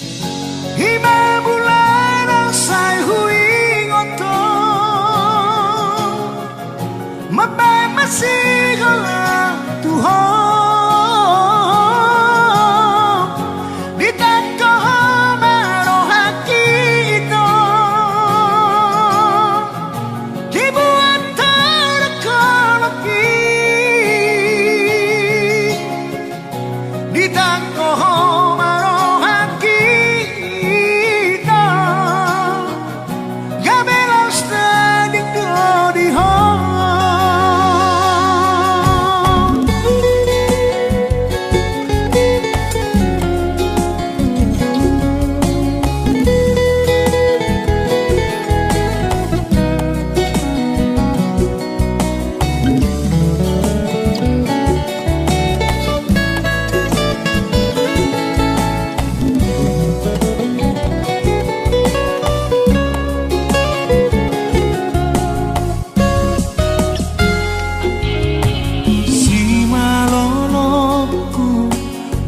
Hima bulan ang say huing oto Mabay masigal ang tuhong Ditang ko marohaki ito Dibuat terkolaki Ditang ko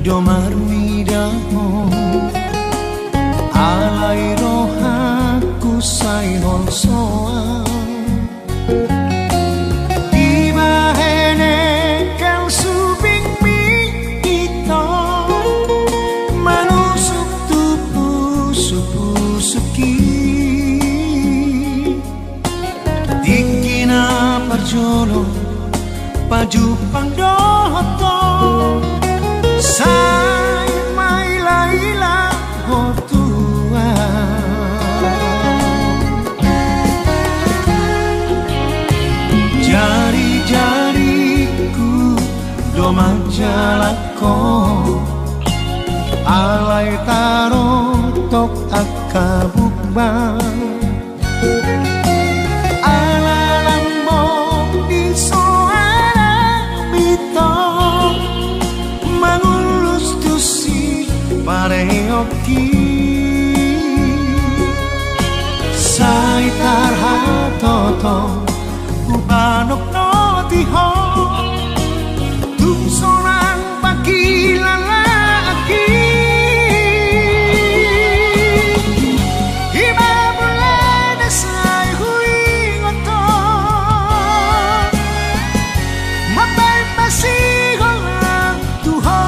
Domar midaho alai rohaku sainol soa Iba hene kau subing mi ito manusuk tupu supu suki Dikina parjolo paju pangdoto Sai mai laila ho tua Jari-jariku do majalako Alai taro tok akabukbang Pareoki Sai tarhatoto Kubanok no tiho Tung sorang pakilalaki Iba bulan asay huing oto Mabay pasigol ang tuho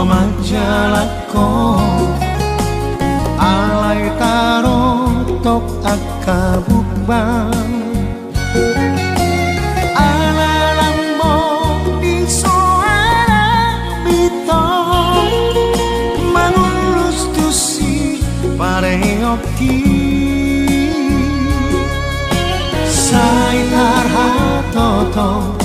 Majalako alai taro tok akabukbang alalambo di soara bito mangulus tusi pareoki sai tarhatoto